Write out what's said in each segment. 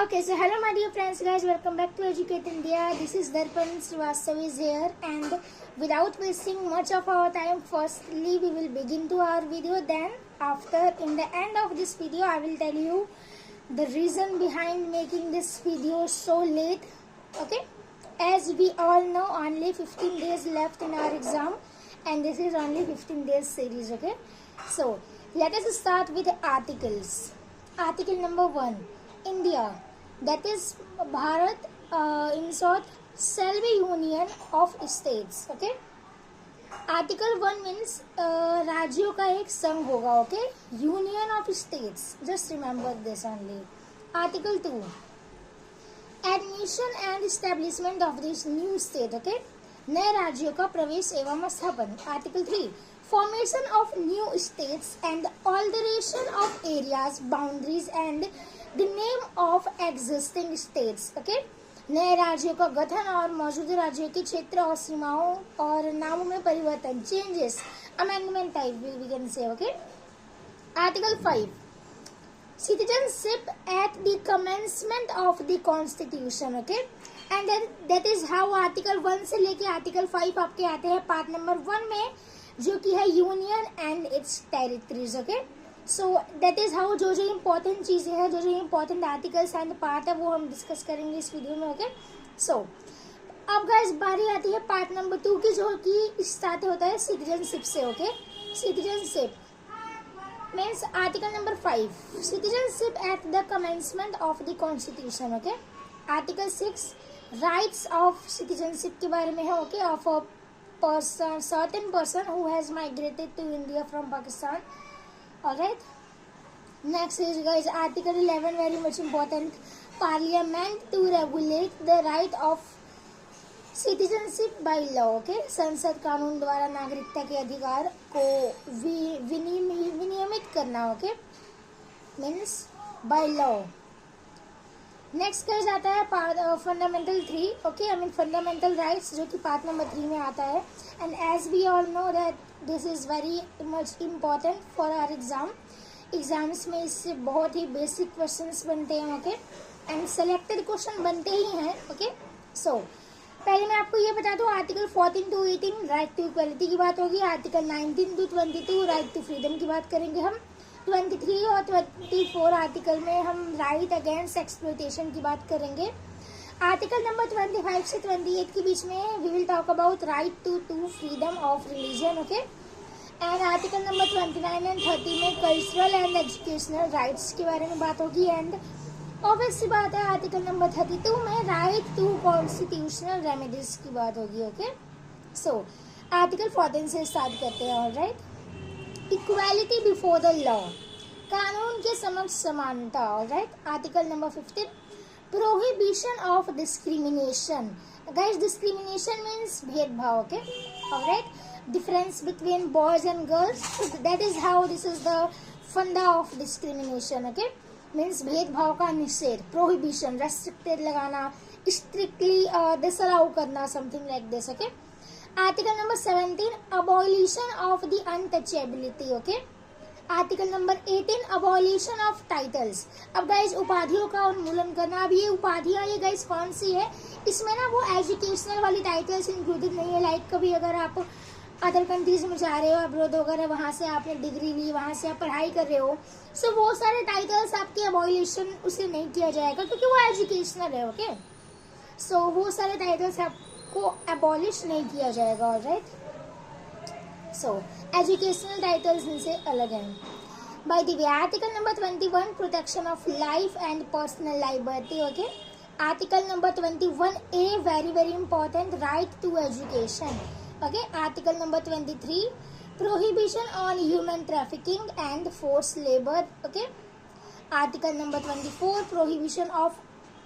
Okay, so hello my dear friends, guys, welcome back to Educate India. This is Darpan Srivastav is here, and without wasting much of our time, firstly we will begin to our video. Then after, in the end of this video, I will tell you the reason behind making this video so late. Okay, as we all know, only 15 days left in our exam, and this is only 15 days series. Okay, so let us start with articles. Article number 1, India, that is Bharat in short shall be union of states. Okay, article 1 means राज्यों का एक संघ होगा. Okay, union of states, just remember this only. Article 2, admission and establishment of this new state. Okay, नए राज्यों का प्रवेश एवं स्थापन. Article 3, formation of new states and alteration of areas, boundaries and the name of existing states. Okay, नए राज्यों का गठन और मौजूदा राज्यों के क्षेत्र और सीमाओं और नामों में परिवर्तन, changes, amendment type we can say. Okay, article 5, citizenship at the commencement of the constitution. Okay, and that is how article 1 से लेके आर्टिकल 5 आपके आते हैं पार्ट नंबर 1 में, जो कि है union and it's territories. Okay, so that is how जो जो इम्पोर्टेंट चीजें हैं, जो जो इम्पोर्टेंट आर्टिकल्स एंड पार्ट है, वो हम डिस्कस करेंगे इस वीडियो में. ओके, सो अब गाइस बारी आती है पार्ट नंबर 2 की, जो कि स्टार्ट होता है सिटीजनशिप से. Okay, citizenship means article number 5, citizenship at the commencement of the constitution. Okay, article 6, rights of citizenship के बारे में है. Okay, of a person, certain person who has migrated to India from Pakistan. Alright, next is guys article 11, very much important, parliament to regulate the right of citizenship by law. Okay, संसद कानून द्वारा नागरिकता के अधिकार को विनियमित करना. Okay, means by law. Next guys आता है fundamental 3. Okay, I mean fundamental rights, जो कि पार्ट नंबर 3 में आता है. And as we all know that this is very much important for our exams में इससे बहुत ही बेसिक क्वेश्चंस बनते हैं. ओके, एंड सेलेक्टेड क्वेश्चन बनते ही हैं. ओके, सो पहले मैं आपको ये बता दूं, article 14 to 18 right to equality की बात होगी. Article 19 to 22 right to freedom की बात करेंगे हम. 23 और 24 आर्टिकल में हम राइट अगेंस्ट एक्सप्लॉयटेशन की बात करेंगे. आर्टिकल नंबर 25 से 28 के बीच में we will talk about right to freedom of religion. Okay, and article number 29 and 30 में कल्चरल एंड एजुकेशनल राइट्स के बारे में बात होगी. एंड ऑब्वियस सी बात है, आर्टिकल नंबर 32 में राइट टू कॉन्स्टिट्यूशनल रेमेडीज की बात होगी. ओके, सो आर्टिकल 14 से स्टार्ट करते हैं. Alright, equality before the law, कानून के समक्ष समानता. Alright, article number 15, prohibition of discrimination. Guys, discrimination means भेदभाव. Okay, alright, difference between boys and girls, that is how this is the funda of discrimination. Okay, means भेदभाव का निषेध, prohibition, restricted लगाना, strictly disallow करना, something like this. Okay, article number 17, abolition of the untouchability. Okay, article number 18, abolition of titles. अब guys उपाधियों का उन्मूलन करना. अब ये उपाधियां ये गाइज कौन सी है, इसमें ना वो एजुकेशनल वाली टाइटल्स इंक्लूडेड नहीं है. लाइक कभी अगर आप अदर कंट्रीज में जा रहे हो, अब्रॉड वगैरह, वहाँ से आपने डिग्री ली, वहाँ से आप पढ़ाई कर रहे हो, सो वो सारे टाइटल्स आपके अबॉलिशन उसे नहीं किया जाएगा क्योंकि वो एजुकेशनल है. ओके, सो वो सारे टाइटल्स आपको अबॉलिश नहीं किया जाएगा. ऑलराइट, सो एजुकेशनल टाइटल्स इनसे अलग हैं. By the way, article number 21, protection of life and personal liability. Okay, article number 21A, very very important, right to education. Okay, article number 23, prohibition on human trafficking and force labour. Okay, article number 24, prohibition of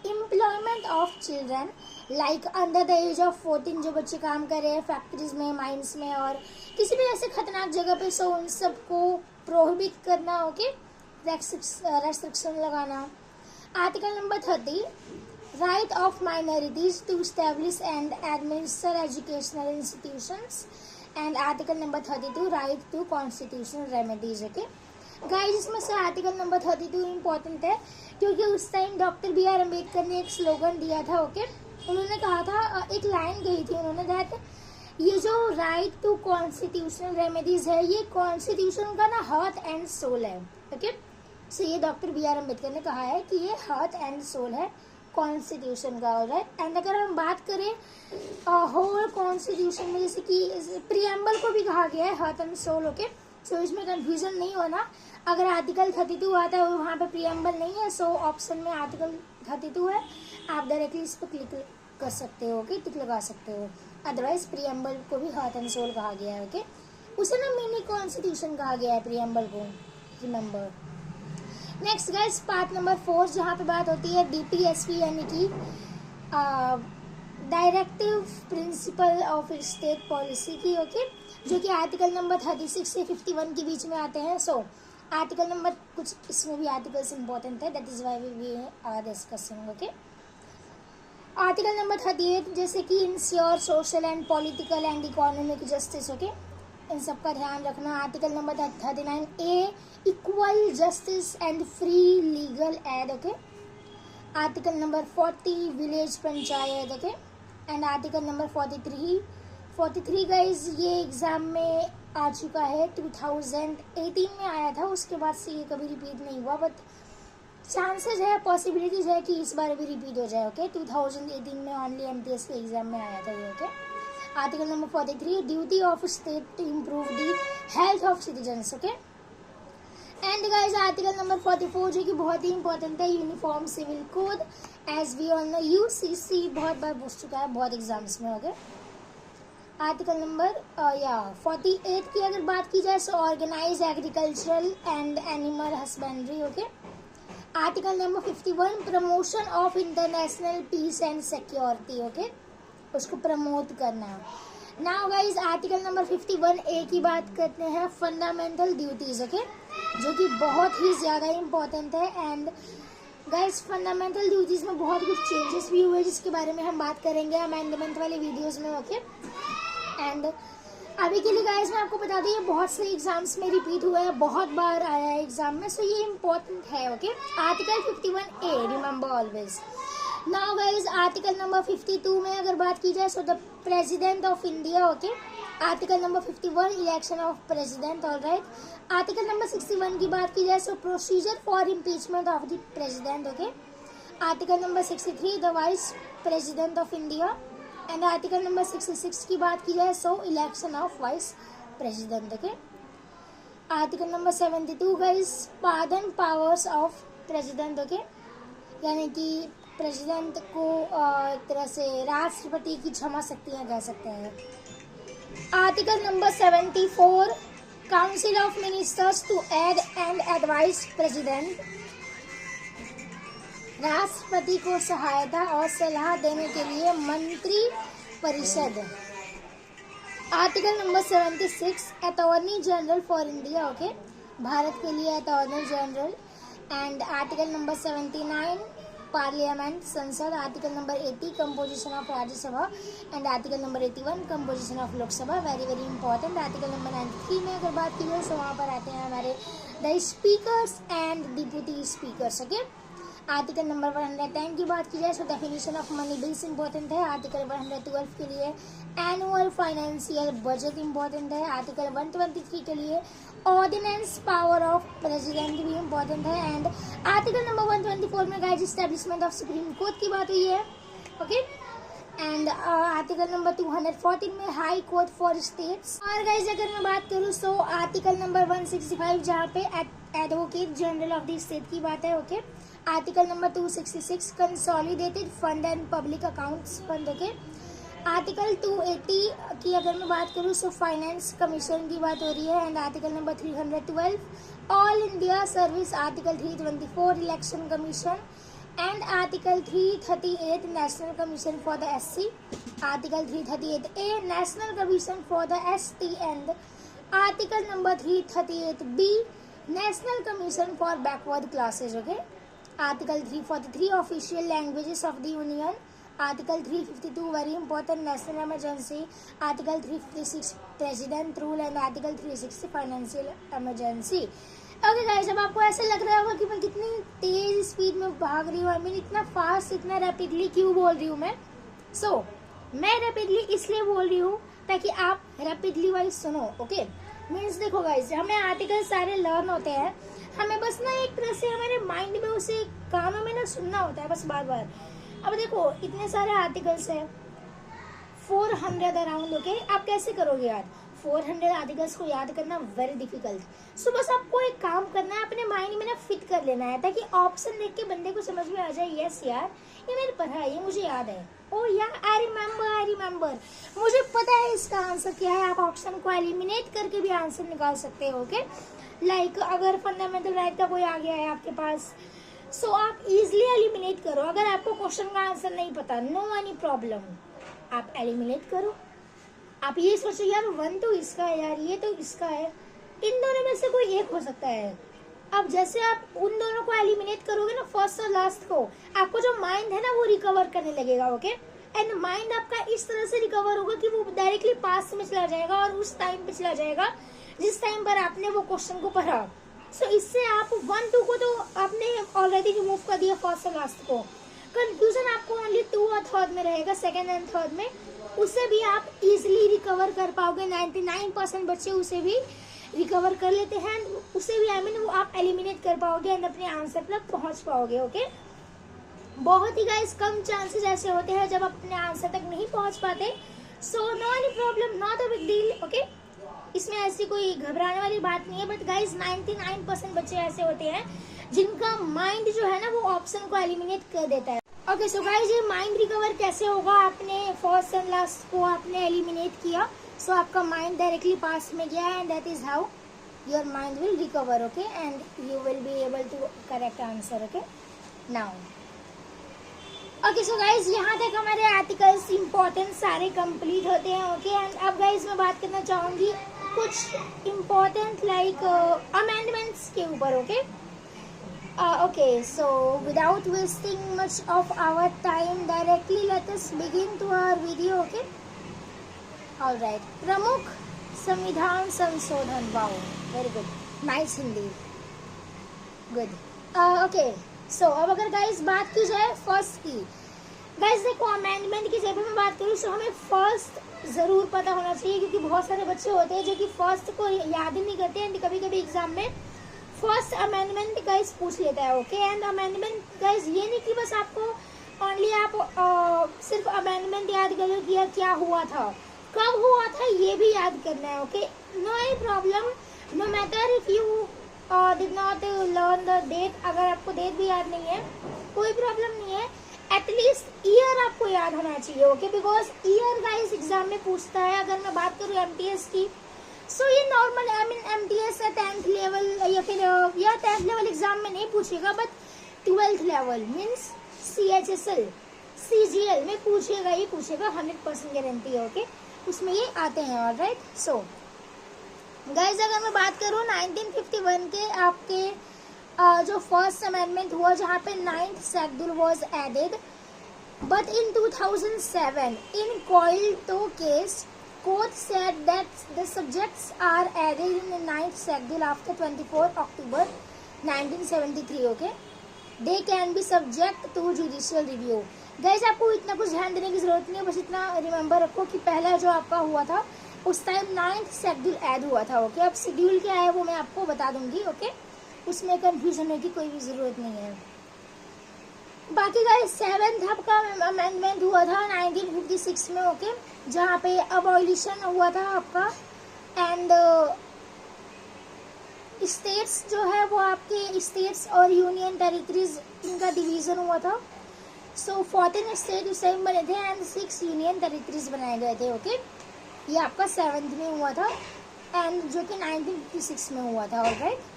employment of children like under the age of 14, जो बच्चे काम कर रहे हैं factories में, mines में और किसी भी ऐसे खतरनाक जगह पे, सो उन सबको प्रोहिबिट करना. ओके, रेस्ट्रिक्शन लगाना. Article number 30, right of minorities to establish and administer educational institutions. And article number 32, right to constitutional remedies. Okay, guys इसमें से आर्टिकल नंबर 32 इम्पोर्टेंट है, क्योंकि उस time doctor B R Ambedkar ने एक स्लोगन दिया था। ओके, उन्होंने कहा था, एक लाइन गई थी उन्होंने, दैट ये जो राइट टू कॉन्स्टिट्यूशनल रेमेडीज है, ये कॉन्स्टिट्यूशन का ना हार्ट एंड सोल है। ओके, सो ये डॉक्टर बी आर अम्बेडकर ने कहा है कि ये हार्ट एंड सोल है कॉन्स्टिट्यूशन का। ऑलराइट, एंड अगर हम बात करें होल कॉन्स्टिट्यूशन में, जैसे कि प्रीएम्बल को भी कहा गया है हार्ट एंड सोल। ओके, सो इसमें कंफ्यूजन नहीं होना, अगर आर्टिकल 32 आता है वहाँ पे प्रीएम्बल नहीं है, सो ऑप्शन में आर्टिकल 32 है, आप डायरेक्टली इस पर क्लिक कर सकते हो। ओके, टिक लगा सकते हो। अदरवाइज प्रीएम्बल को भी हार्ट एंड सोल कहा गया है। ओके, उसे ना मिनी कॉन्स्टिट्यूशन कहा गया है प्रीएम्बल को, remember. Next guys, part number 4, जहाँ पे बात होती है DPSP यानी कि directive principle of state policy की। ओके, जो कि आर्टिकल नंबर 36 से 51 के बीच में आते हैं। सो आर्टिकल नंबर, कुछ इसमें भी आर्टिकल्स इंपॉर्टेंट है, that is why we are discussing. Okay, article number 38, जैसे कि ensure social and political and economic justice. Okay, इन सब का ध्यान रखना। Article number 39 A, equal justice and free legal aid. Okay, article number 40, village panchayat. Okay, and article number 43 guys, ये exam में आ चुका है, 2018 में आया था, उसके बाद से ये कभी रिपीट नहीं हुआ, बट चांसेस है, पॉसिबिलिटीज है कि इस बार भी रिपीट हो जाए। ओके, 2018 में ओनली MTS के एग्जाम में आया था ये। Okay, article number 43, duty of state to improve the health of citizens. Okay, and guys article number 44, जो कि बहुत ही इंपॉर्टेंट है, uniform civil code. As we all know, UCC बहुत बार पूछ चुका है बहुत एग्जाम्स में। ओके, आर्टिकल नंबर 48 की अगर बात की जाए, so organise agricultural and animal husbandry. Okay, article number 51, promotion of international peace and security. Okay, उसको प्रमोट करना। Now guys article number 51A की बात करते हैं, फंडामेंटल ड्यूटीज। ओके, जो कि बहुत ही ज़्यादा इम्पोर्टेंट है। एंड गाइज फंडामेंटल ड्यूटीज में बहुत कुछ चेंजेस भी हुए, जिसके बारे में हम बात करेंगे अमेंडमेंट वाले वीडियोज़ में। ओके, एंड अभी के लिए गाइज मैं आपको बता दूँ, ये बहुत से एग्जाम्स में रिपीट हुआ है, बहुत बार आया है एग्जाम में, सो ये इम्पोर्टेंट है। Okay, article 51A, remember always. Now guys article number 52 में अगर बात की जाए, so the president of India. Okay, article number 51, election of president. Alright, article number 61 की बात की जाए, so procedure for impeachment of the president. Okay, article number 63, the vice president of India. And article number 66 की बात की जाए, so election of vice president. Okay, article number 72 guys, pardon powers of president. Okay, यानी कि president को एक तरह से राष्ट्रपति की क्षमा शक्तियाँ कह सकते हैं। Article number 74, council of ministers to aid and advise president, राष्ट्रपति को सहायता और सलाह देने के लिए मंत्री परिषद। Article number 76, attorney general for India. Okay, Bharat के लिए attorney general. And article number 79, parliament, संसद। Article number 80, composition of Rajya Sabha. And article number 81, composition of Lok Sabha. Very very important. Article number 93 में अगर बात की जाए, तो वहाँ पर आते हैं हमारे the speakers and deputy speakers. Okay, article number 110 की बात की जाए, so definition of money bills important है। आर्टिकल 112 के लिए एनुअल फाइनेंशियल बजट इंपॉर्टेंट है। आर्टिकल 123 के लिए ऑर्डिनेंस पावर ऑफ प्रेसिडेंट भी इम्पोर्टेंट है। एंड आर्टिकल नंबर 124 में guys establishment of supreme court की बात हुई है। ओके, एंड आर्टिकल नंबर 214 में हाई कोर्ट फॉर स्टेट्स। और गाइज अगर मैं बात करूँ, सो आर्टिकल नंबर 165 जहाँ पे advocate general of the state की बात है। Okay, article number 266, consolidated fund and public accounts fund. Okay, article 280 की अगर मैं बात करूँ, सो फाइनेंस कमीशन की बात हो रही है। And article number 312, all India service. Article 324, election commission. And article 338, national commission for the SC। Article 338A, national commission for the ST। And article number 338B, national commission for backward classes. Okay, article 343, official languages of the union. Article 352, very important, national emergency. Article 356, president rule. And article 360, financial emergency. Okay guys, अब आपको ऐसा लग रहा होगा कि मैं कितनी तेज speed में भाग रही हूँ, आई मीन इतना फास्ट, इतना रैपिडली क्यों बोल रही हूँ मैं। मैं रैपिडली इसलिए बोल रही हूँ ताकि आप रैपिडली वाइज सुनो। ओके मीन्स देखो गाइस, हमें आर्टिकल सारे लर्न होते हैं, हमें बस ना एक तरह से हमारे माइंड में उसे कानों में ना सुनना होता है बस बार बार। अब देखो इतने सारे आर्टिकल्स हैं, 400 अराउंड। ओके आप कैसे करोगे यार 400 आर्टिकल्स को याद करना, वेरी डिफिकल्ट। सो बस आपको एक काम करना है, अपने माइंड में ना फिट कर लेना है ताकि ऑप्शन देख के बंदे को समझ में आ जाए, यस यार ये मैंने पढ़ा है, ये मुझे याद है, ओ यार आई रिमेम्बर, मुझे पता है इसका आंसर क्या है। आप ऑप्शन को एलिमिनेट करके भी आंसर निकाल सकते हो। ओके लाइक अगर फंडामेंटल राइट का कोई आ गया है आपके पास, सो आप इजिली एलिमिनेट करो। अगर आपको क्वेश्चन का आंसर नहीं पता, नो एनी प्रॉब्लम, आप एलिमिनेट करो। आप ये सोचो यार 1 तो इसका है, यार ये तो इसका है, इन दोनों में से कोई एक हो सकता है। अब जैसे आप उन दोनों को एलिमिनेट करोगे ना, फर्स्ट और लास्ट को, आपको जो माइंड है ना वो रिकवर करने लगेगा। ओके एंड माइंड आपका इस तरह से रिकवर होगा कि वो डायरेक्टली पास्ट में चला जाएगा और उस टाइम पे चला जाएगा जिस टाइम पर आपने वो क्वेश्चन को पढ़ा। सो इससे आप 1 2 को तो आपने ऑलरेडी रिमूव कर दिया, फर्स्ट और लास्ट को। कंफ्यूजन आपको ओनली 2 और 3rd में रहेगा, सेकेंड एंड थर्ड में, उसे भी आप इजिली रिकवर कर पाओगे। 99% बच्चे उसे भी रिकवर कर लेते हैं, उसे भी आई मीन वो आप एलिमिनेट कर पाओगे एंड अपने आंसर तक पहुंच पाओगे। ओके बहुत ही गाइस कम चांसेस ऐसे होते हैं जब आप अपने आंसर तक नहीं पहुंच पाते। So no any problem, not a big deal. Okay इसमें ऐसी कोई घबराने वाली बात नहीं है, बट गाइस 99% बच्चे ऐसे होते हैं जिनका माइंड जो है ना वो ऑप्शन को एलिमिनेट कर देता है। ओके सो गाइस ये माइंड रिकवर कैसे होगा, आपने फर्स्ट एंड लास्ट को आपने एलिमिनेट किया, सो आपका माइंड डायरेक्टली पास में गया and that is how your mind will recover. Okay and you will be able to correct answer. Okay now okay so guys यहाँ तक हमारे आर्टिकल्स इंपॉर्टेंट सारे कंप्लीट होते हैं। ओके एंड अब गाइज मैं बात करना चाहूंगी कुछ इम्पोर्टेंट लाइक अमेंडमेंट्स के ऊपर। Okay okay so without wasting much of our time, directly let us begin to our video. Okay all right, प्रमुख संविधान संशोधन, wow very good, nice Hindi, good. Okay so अब अगर गाइस बात की जाए फर्स्ट की, गाइस देखो अमेंडमेंट की जब मैं बात करूँ तो हमें फर्स्ट जरूर पता होना चाहिए, क्योंकि बहुत सारे बच्चे होते हैं जो कि फर्स्ट को याद ही नहीं करते हैं, कभी कभी एग्जाम में फर्स्ट अमेंडमेंट गाइस पूछ लेता है। ओके एंड अमेंडमेंट गाइस ये नहीं कि बस आपको ओनली आप सिर्फ अमेंडमेंट याद करो कि यार क्या हुआ था, कब हुआ था, ये भी याद करना है। Okay no any problem, no matter if you did not learn the date, अगर आपको डेट भी याद नहीं है कोई प्रॉब्लम नहीं है, एटलीस्ट ईयर आपको याद होना चाहिए। Okay because year guys exam में पूछता है। अगर मैं बात करूँ एमटीएस की, सो ये normal I mean MTS 10th level या फिर या 10th लेवल एग्जाम में नहीं पूछेगा, but 12th level means CHSL CGL में पूछेगा ही पूछेगा, 100% गारंटी है। ओके उसमें ये आते हैं। ऑलराइट सो गाइज अगर मैं बात करूँ 1951 के आपके जो फर्स्ट अमेंडमेंट हुआ जहाँ पे 9th schedule was added, but in 2007 in Coyle case court said that the subjects are added in the 9th schedule after 24 October 1973. Okay, they can be subject to judicial review. Guys आपको इतना कुछ ध्यान देने की जरूरत नहीं है, बस इतना रिमेम्बर रखो कि पहला जो आपका हुआ था उस टाइम 9th शेड्यूल ऐड हुआ था। ओके अब शेड्यूल क्या है वो मैं आपको बता दूंगी। ओके उसमें कंफ्यूजन होने की कोई भी जरूरत नहीं है। बाकी गाइस 7th आपका अमेंडमेंट हुआ था 1956 में। ओके जहाँ पे अबॉलिशन हुआ था आपका एंड स्टेट्स जो है वो आपके स्टेट्स और यूनियन टेरिटरीज इनका डिवीजन हुआ था। सो 14 स्टेट उस टाइम बने थे एंड 6 यूनियन टेरिटरीज बनाए गए थे। ओके ये आपका 7th में हुआ था एंड जो कि 1956 में हुआ था। ऑलराइट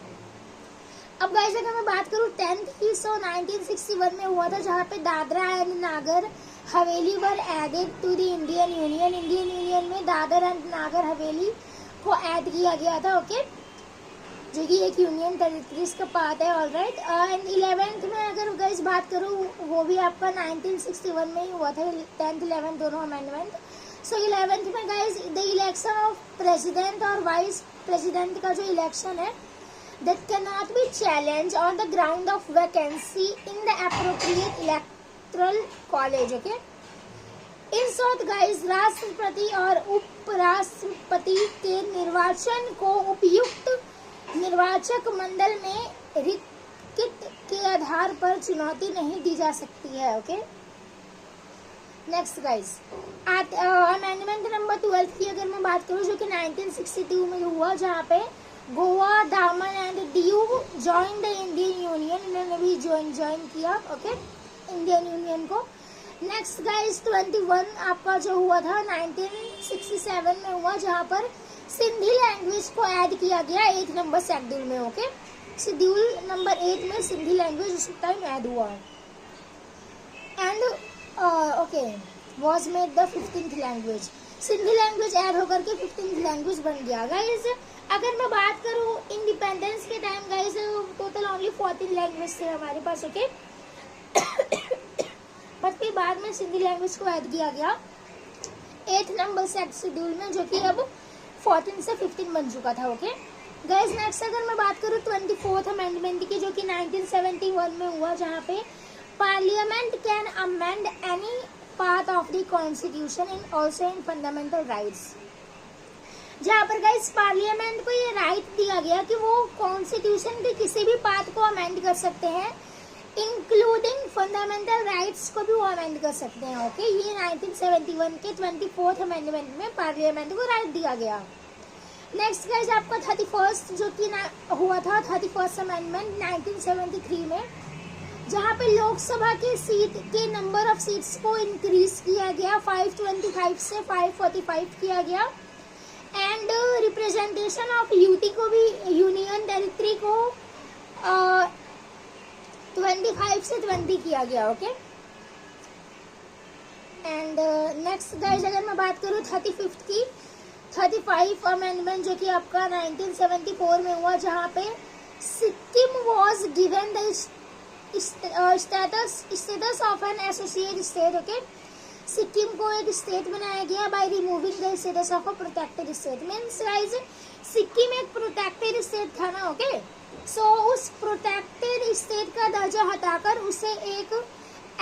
अब गाइस अगर मैं बात करूँ 10th की, सो 1961 में हुआ था जहाँ पे Dadra and Nagar Haveli were added to the Indian union. Indian union में दादर एंड नागर हवेली को ऐड किया गया था। ओके जो कि एक यूनियन टेरिटरीज का पार्ट है। ऑलराइट एंड 11th में अगर गाइस बात करूँ वो भी आपका 1961 में ही हुआ था, 10th 11th दोनों अमेंडमेंट। सो 11th में guys the election of president और वाइस प्रेसिडेंट का जो इलेक्शन है that cannot be challenged on the ground of vacancy in the appropriate electoral college. Okay. In short guys, राष्ट्रपति और उपराष्ट्रपति के निर्वाचन को उपयुक्त निर्वाचक मंडल में रिक्त के आधार पर चुनौती नहीं दी जा सकती है. Okay. Next guys, amendment number 12 की अगर मैं बात करूं जो कि 1962 में हुआ, जहां पे गोवा, दामन and Diu join the Indian union. इन्होंने भी ज्वाइन किया. ओके. इंडियन यूनियन को. नेक्स्ट गाइस 21 आपका जो हुआ था 1967 में हुआ, जहां पर सिंधी लैंग्वेज को ऐड किया गया 8 नंबर शेड्यूल में. ओके. शेड्यूल नंबर 8 में सिंधी लैंग्वेज उस टाइम ऐड हुआ and okay was made the 15th language. Sindhi language add होकर के 15th लैंग्वेज बन गया. गाइस अगर मैं बात करूं इंडिपेंडेंस के time guys total only 14 language थे हमारे पास. ओके. बट फिर बाद में सिंधी लैंग्वेज को ऐड किया गया 8 नंबर शेड्यूल में, जो कि अब 14 से 15 बन चुका था. ओके. गाइस नेक्स्ट अगर मैं बात करूं 24th अमेंडमेंट की, जो कि 1971 में हुआ, जहां पे parliament can amend any part of the constitution in also in fundamental rights. जहां पर गाइस पार्लियामेंट को ये राइट दिया गया कि वो कॉन्स्टिट्यूशन के किसी भी पार्ट को अमेंड कर सकते हैं, इंक्लूडिंग फंडामेंटल राइट्स को भी वो अमेंड कर सकते हैं. ओके. ये 1971 के 24th अमेंडमेंट में पार्लियामेंट को राइट दिया गया. नेक्स्ट गाइस आपका 31st जो कि हुआ था 31st अमेंडमेंट 1973 में, जहां पे लोकसभा की सीट के नंबर ऑफ सीट्स को इंक्रीज किया गया 525 से 545 किया गया एंड रिप्रेजेंटेशन ऑफ यूटी को भी, यूनियन टेरिटरी को 25 से 20 किया गया. ओके. एंड नेक्स्ट गाइस अगर मैं बात करूं 35th की, 35 अमेंडमेंट जो कि आपका 1974 में हुआ, जहां पे Sikkim was given the status of an associate state. Okay. Sikkim को एक स्टेट बनाया गया by removing the status of a protected state. Means guys Sikkim एक प्रोटेक्टेड स्टेट था ना. ओके. सो उस प्रोटेक्टेड स्टेट का दर्जा हटाकर उसे एक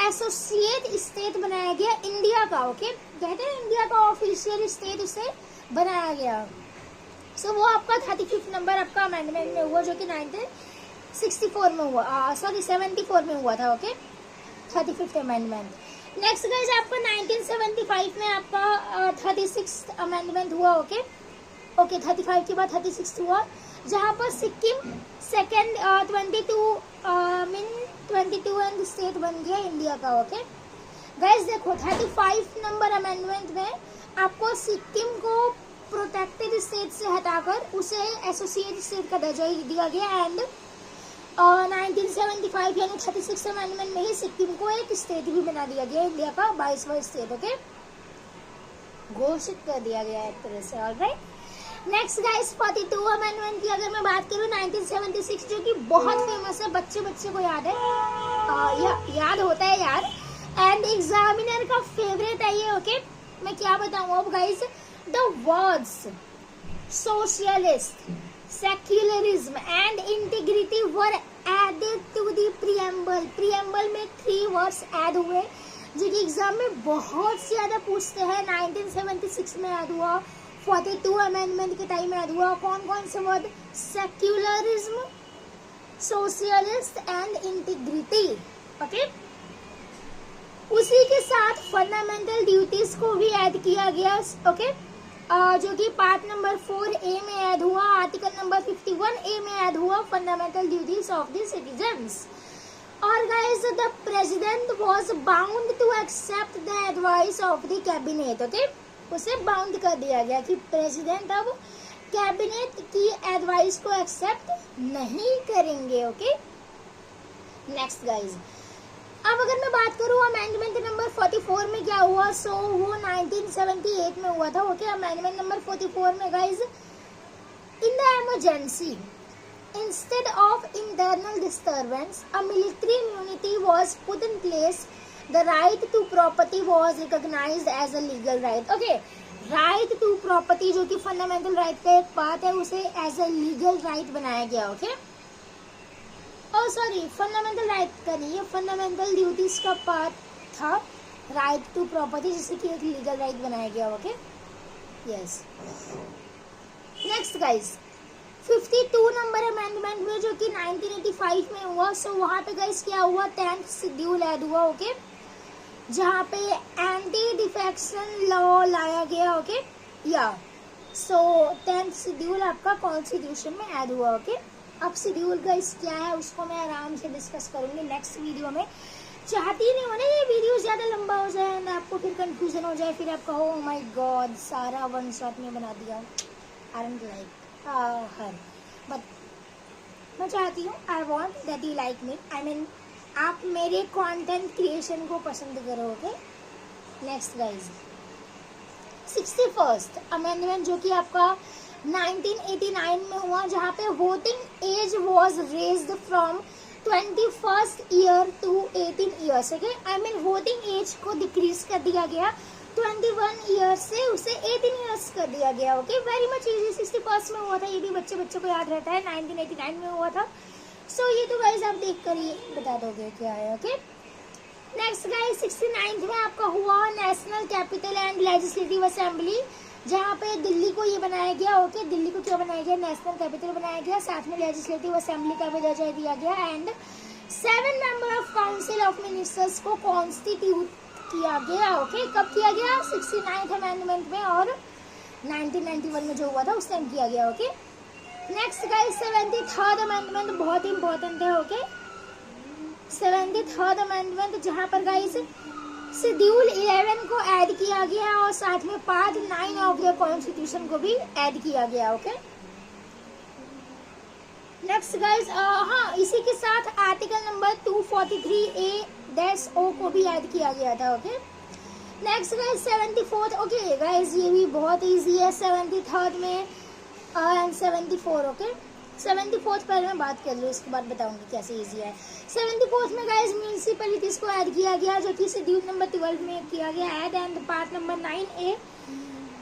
एसोसिएट स्टेट बनाया गया इंडिया का. ओके. कहते हैं इंडिया का ऑफिशियल स्टेट उसे बनाया गया. सो वो आपका 35th नंबर आपका अमेंडमेंट में हुआ, जो कि 1964 में हुआ, 74 में हुआ था. Okay. 35th amendment. Next guys आपका 1975 में आपका 36th अमेंडमेंट हुआ. ओके. 35 के बाद 36 हुआ, जहां पर सिक्किम सेकेंड 22 एंड स्टेट बन गया इंडिया का. ओके. गाइस देखो 35 नंबर अमेंडमेंट में आपको सिक्किम को प्रोटेक्टेड स्टेट से हटाकर उसे एसोसिएट स्टेट का दर्जा दिया गया एंड 1975 यानी 36 अमेंडमेंट में ही सिक्किम को एक स्टेट भी बना दिया गया इंडिया का 22वां स्टेट. ओके. घोषित कर दिया गया एक तरह से. ऑलराइट. नेक्स्ट गाइस 42 अमेंडमेंट की अगर मैं बात करूं 1976, जो कि बहुत फेमस है, बच्चे को याद है, याद होता है यार, एंड एग्जामिनर का फेवरेट है ये. ओके. मैं क्या बताऊं अब guys. The words socialist, secularism and integrity were added to the preamble. Preamble में 3 वर्ड्स ऐड हुए जो कि एग्जाम में बहुत ज्यादा पूछते हैं. 1976 में ऐड हुआ, 42 अमेंडमेंट के टाइम ऐड हुआ. कौन कौन से word? Secularism, socialist and integrity. Okay. उसी के साथ फंडामेंटल ड्यूटीज को भी ऐड किया गया. ओके. जो कि पार्ट नंबर 4A में ऐड हुआ, आर्टिकल नंबर 51A में ऐड हुआ, fundamental duties of the citizens. और guys the president was bound to accept the advice of the cabinet. Okay. उसे बाउंड कर दिया गया कि प्रेसिडेंट अब कैबिनेट की एडवाइस को एक्सेप्ट नहीं करेंगे. ओके. नेक्स्ट गाइस अब अगर मैं बात करूँ अमेंडमेंट नंबर 44 में क्या हुआ, सो वो 1978 में हुआ था. ओके. अमेंडमेंट नंबर 44 में guys, in the emergency instead of internal disturbance a military immunity was put in place. The right to property was recognised as a legal right. Okay. Right to property जो कि fundamental right का एक part है, उसे as a legal right बनाया गया। Okay, और sorry, fundamental right का नहीं, ये फंडामेंटल ड्यूटीज का पार्ट था, राइट टू प्रॉपर्टी, जिसे कि एक लीगल राइट बनाया गया। Okay, yes. Next guys, 52 number amendment में जो कि 1985 में हुआ, सो वहाँ पे गाइस क्या हुआ, 10th शेड्यूल ऐड हुआ। ओके, जहाँ पे एंटी डिफेक्शन लॉ लाया गया। ओके, या सो 10th शेड्यूल आपका कॉन्स्टिट्यूशन में ऐड हुआ। ओके, अब शेड्यूल गाइस क्या है उसको मैं आराम से डिस्कस करूंगी नेक्स्ट वीडियो में। चाहती नहीं हो ना ये वीडियो ज़्यादा लंबा हो जाए एंड आपको फिर कंफ्यूजन हो जाए, फिर आप कहो ओ माय गॉड सारा वन शॉट में बना दिया। I don't like her, but मैं चाहती हूँ, I want that you like me, I mean आप मेरे कंटेंट क्रिएशन को पसंद करोगे। नेक्स्ट गाइज, 61st अमेंडमेंट जो कि आपका 1989 में हुआ, जहाँ पे voting age was raised from 21st year to 18 years. Okay, I mean voting age को डिक्रीज कर दिया गया 21 ईयर्स से उसे 18 ईयर्स कर दिया गया। Okay, very much easy. 61st में हुआ था, ये भी बच्चे को याद रहता है, 1989 में हुआ था। सो ये तो गाइज आप देख कर ही बता दोगे क्या है। ओके, नेक्स्ट गाइज 69th में आपका हुआ national capital and legislative assembly, जहाँ पे दिल्ली को ये बनाया गया। ओके, दिल्ली को क्या बनाया गया, नेशनल कैपिटल बनाया गया, साथ में लेजिस्लेटिव असेंबली का भी दर्जा दिया गया and 7 member of council of ministers को कॉन्स्टिट्यूट किया गया। ओके, कब किया गया, 69th अमेंडमेंट में, और 1991 में जो हुआ था उस टाइम किया गया। Okay, next guys 73rd amendment बहुत इंपॉर्टेंट है। ओके, 73rd अमेंडमेंट जहाँ पर गाइस शेड्यूल 11 को ऐड किया गया और साथ में पार्ट 9 ऑफ द कॉन्स्टिट्यूशन को भी ऐड किया गया। ओके, नेक्स्ट गाइस हाँ, इसी के साथ आर्टिकल नंबर 243A-O को भी ऐड किया गया था। Okay, next guys 74th। Okay guys, ये भी बहुत इजी है 73rd में एंड 74। ओके, 74th पहले मैं बात कर लूँ, उसके बाद बताऊंगी कैसे इजी है। 74th में गाइस म्यूनिसिपैलिटीज को ऐड किया गया, जो कि शेड्यूल नंबर 12 में किया गया add, and part number 9A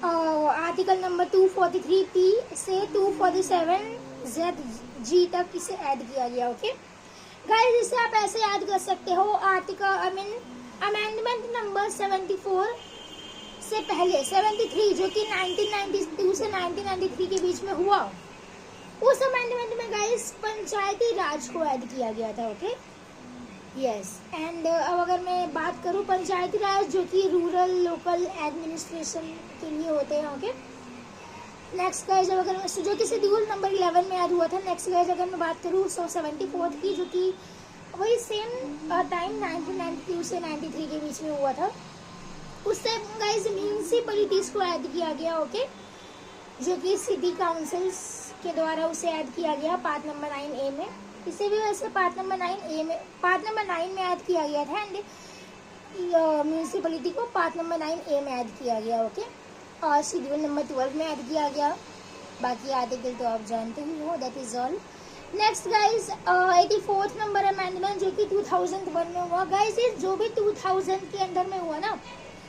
article number 243P से 247ZG तक इसे ऐड किया गया। ओके गाइस, इसे आप ऐसे याद कर सकते हो, article I mean amendment number 74 से पहले 73 जो कि 1992 से 1993 के बीच में हुआ, उस अमेंडमेंट में गाइस पंचायती राज को ऐड किया गया था। Okay, yes. एंड अब अगर मैं बात करूं पंचायती राज जो कि रूरल लोकल एडमिनिस्ट्रेशन के लिए होते हैं। ओके, नेक्स्ट गाइस अगर जो कि शेड्यूल नंबर 11 में ऐड हुआ था। नेक्स्ट गाइस अगर मैं बात करूं 74 की, जो कि वही सेम टाइम 1992 से 93 के बीच में हुआ था, उस टाइम गाइस म्यूनिसिपैलिटीज को ऐड किया गया। ओके, जो कि सिटी काउंसिल्स के द्वारा उसे ऐड किया गया पार्ट नंबर 9A में। इसे भी वैसे पार्ट नंबर 9 में ऐड किया गया था एंड म्यूनिसिपैलिटी को पार्ट नंबर 9A में ऐड किया गया। ओके, और शेड्यूल नंबर 12 में ऐड किया गया। बाकी आर्टिकल तो आप जानते ही हो, that is all. Next guys 84th number amendment जो कि 2001 में हुआ। गाइस ये जो भी 2000 के अंदर में हुआ ना,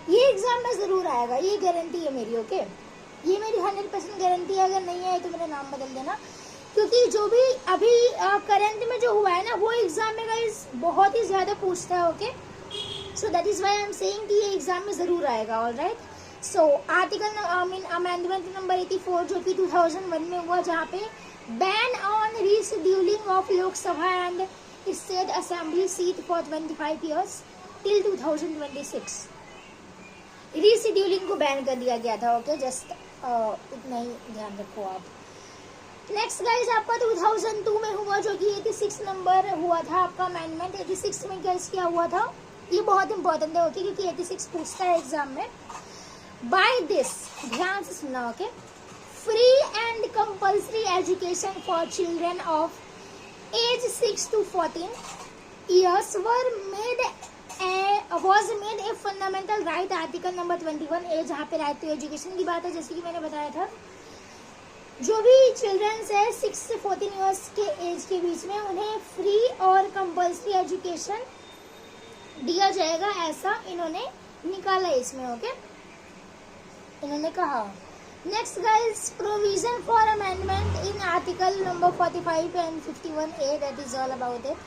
ये एग्जाम में जरूर आएगा, ये गारंटी है मेरी। ओके, ये मेरी 100% गारंटी है। अगर नहीं आए तो मेरा नाम बदल देना, क्योंकि जो भी अभी करंट में जो हुआ है ना, वो एग्जाम में गाइस बहुत ही ज्यादा पूछता है। Okay, so that is why I am saying कि ये एग्जाम में जरूर आएगा। Alright, so article I mean amendment number 84 जो कि 2001 में हुआ, जहाँ पे ban on rescheduling of Lok Sabha and state assembly seat for 25 years till 2026। Rescheduling को बैन कर दिया गया था। ओके, जस्ट इतना ही ध्यान रखो आप। नेक्स्ट गाइस आपका 2002 में हुआ, जो कि 86 नंबर हुआ था आपका अमेंडमेंट। 86 में गाइस क्या हुआ था, ये बहुत इंपॉर्टेंट है। ओके, क्योंकि 86 पूछता है एग्जाम में। बाय दिस, ध्यान से सुनना। Okay, free and compulsory education for children of age 6 to 14 years was made a fundamental right, article number 21A, जहाँ पे राइट टू एजुकेशन की बात है। जैसे कि मैंने बताया था, जो भी चिल्ड्रंस है 6 से 14 ईयर्स के एज के बीच में, उन्हें फ्री और कंपल्सरी एजुकेशन दिया जाएगा, ऐसा इन्होंने निकाला इसमें। ओके, इन्होंने कहा। Next guys, provision for amendment in article number 45 and 51A, that is all about it,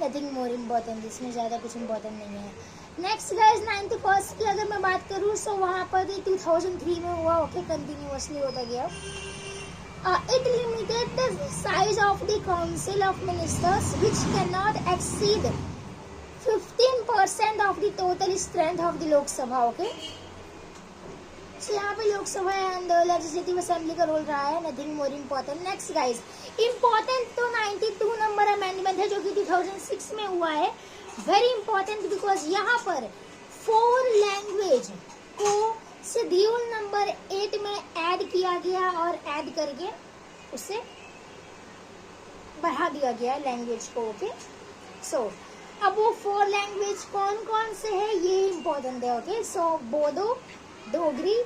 nothing more important, इसमें ज़्यादा कुछ इम्पोर्टेंट नहीं है। नेक्स्ट गाइस 91st की अगर मैं बात करूँ सो वहाँ पर 2003 में हुआ, ओके, कंटिन्यूअसली होता गया। It limited the size of the council of ministers which cannot exceed 15% of the total strength of the Lok Sabha, okay? So यहाँ पे लोकसभा एंड लेजिस्लेटिव असेंबली का रोल रहा है, nothing more important. Next guys, important तो 92 number amendment है जो कि 2006 में हुआ है, वेरी इंपॉर्टेंट बिकॉज यहाँ पर 4 लैंग्वेज को शेड्यूल नंबर 8 में ऐड किया गया और ऐड करके उसे बढ़ा दिया गया लैंग्वेज को, ओके। सो अब वो 4 लैंग्वेज कौन कौन से है ये इम्पोर्टेंट है, okay. So Bodo, Dogri,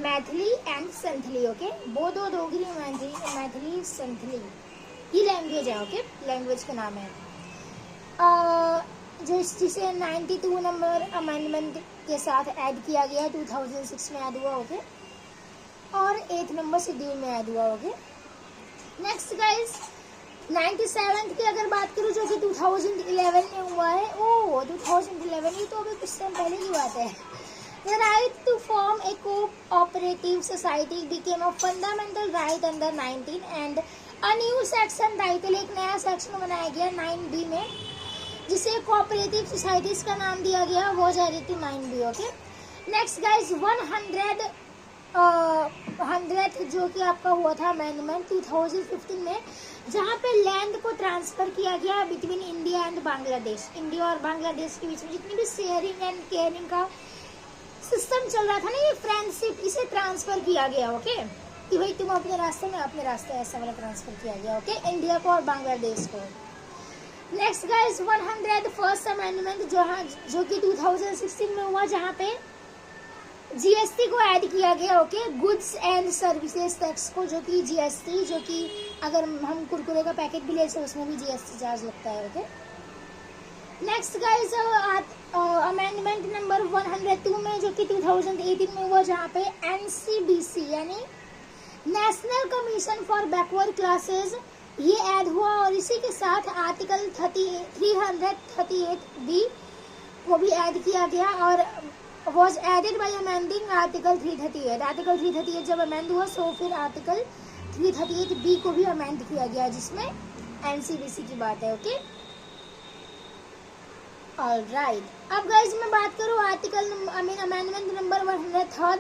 Maithili and Santhali, okay. Bodo, Dogri, Maithili, Santhali, ये लैंग्वेज है, ओके, लैंग्वेज का नाम है। जो जिसे 92 नंबर अमेंडमेंट के साथ ऐड किया गया, 2006 में ऐड हुआ, ओके, और 8 नंबर शेड्यूल में ऐड हुआ, ओके। नेक्स्ट गाइस 97 की अगर बात करूँ जो कि 2011 में हुआ है, ओह 2011, ये तो अभी कुछ टाइम पहले की बात है। The right to form a cooperative society became a fundamental right under 19 and a new section title, एक नया सेक्शन बनाया गया 9B में, जिसे कोऑपरेटिव सोसाइटीज का नाम दिया गया, वो जा रही थी 9B, ओके। नेक्स्ट गाइस 100 जो कि आपका हुआ था अमेंडमेंट 2015 में, जहाँ पे लैंड को ट्रांसफर किया गया between India and Bangladesh, India और बांग्लादेश के बीच में जितनी भी शेयरिंग एंड केयरिंग का सिस्टम चल रहा था ना, ये फ्रेंडशिप, इसे ट्रांसफर किया गया, ओके, कि भाई तुम अपने रास्ते में अपने रास्ते, ऐसा वाला ट्रांसफर किया गया, ओके, इंडिया को और बांग्लादेश को। नेक्स्ट गाइस 101st अमेंडमेंट जो कि 2016 में हुआ, जहाँ पे जीएसटी को ऐड किया गया, okay, goods and services tax को, जो कि जीएसटी, जो कि अगर हम कुरकुरे का पैकेट भी ले तो उसमें भी जीएसटी चार्ज लगता है, okay. Next guys amendment number 102 में जो कि 2018 में हुआ, जहाँ पे एनसीबीसी यानी national commission for backward classes ये ऐड हुआ, और इसी के साथ आर्टिकल 338B वो भी ऐड किया गया और was added by amending article 338। Article 338 जब अमेंड हुआ सो फिर आर्टिकल 338B को भी अमेंड किया गया, जिसमें एनसीबीसी की बात है, ओके। ऑलराइट, अब गाइज मैं बात करूँ आर्टिकल अमेंडमेंट नंबर 103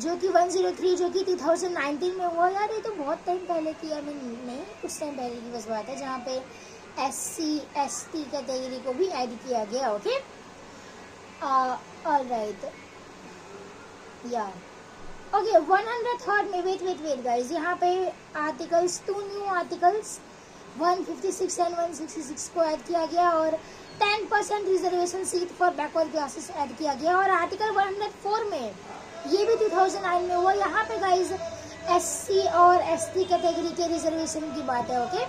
जो कि 103 जो कि 2019 में हुआ। यार ये तो बहुत टाइम पहले की, नहीं कुछ टाइम पहले की बस बात है, जहाँ पे SC ST कैटेगरी को भी ऐड किया गया, ओके। ऑलराइट यार, ओके 103 में वेट गाइज, यहाँ पे आर्टिकल्स 2 न्यू आर्टिकल्स 156 एंड 166 को ऐड किया गया और 10% reservation seat for backward classes add किया गया, और आर्टिकल 104 में ये भी 2009 में हुआ। यहाँ पे गाइज SC और ST कैटेगरी के रिजर्वेशन की बात है, ओके,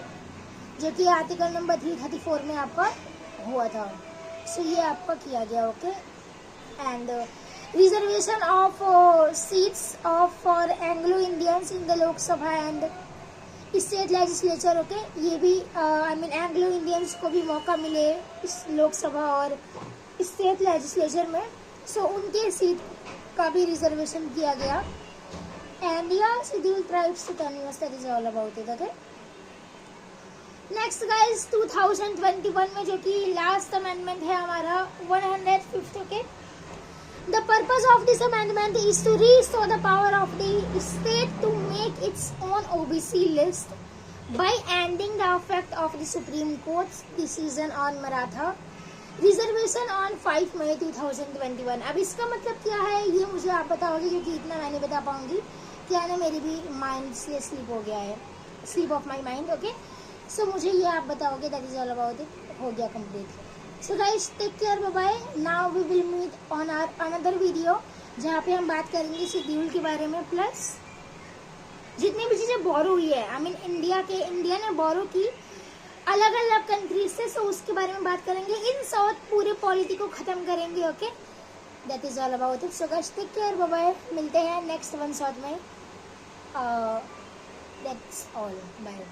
जो कि आर्टिकल नंबर 334 में आपका हुआ था। सो ये आपका किया गया, okay. And reservation of seats of for Anglo Indians in the Lok Sabha and state legislature, okay, ये भी एंग्लो इंडियंस को भी मौका मिले इस लोकसभा और स्टेट लेजिस्लेचर में, सो उनके सीट का भी रिजर्वेशन किया गया। एंड या schedule tribes autonomous, that is all about it, okay. Next guys 2021 में जो कि लास्ट अमेंडमेंट है हमारा 105, okay. The purpose of this amendment is to restore the power of the state to make its own OBC list by ending the effect of the Supreme Court's decision on Maratha reservation on 5 May 2021। अब इसका मतलब क्या है ये मुझे आप बताओगे, क्योंकि इतना मैं नहीं बता पाऊंगी, क्या ना मेरी भी माइंड से स्लिप हो गया है, slip of my mind, okay. So मुझे ये आप बताओगे, that is all about it, हो गया complete. So guys take care, bye bye. Now we will meet on our another video, जहाँ पे हम बात करेंगे शेड्यूल के बारे में, प्लस जितनी भी चीज़ें बोरो हुई है, इंडिया ने बोरो की अलग अलग कंट्रीज से, सो उसके बारे में बात करेंगे। इन शॉर्ट पूरे पॉलिटी को ख़त्म करेंगे, okay. That is all about it. So guys take care, bye bye. मिलते हैं नेक्स्ट वन शॉट में. That's all. बाय.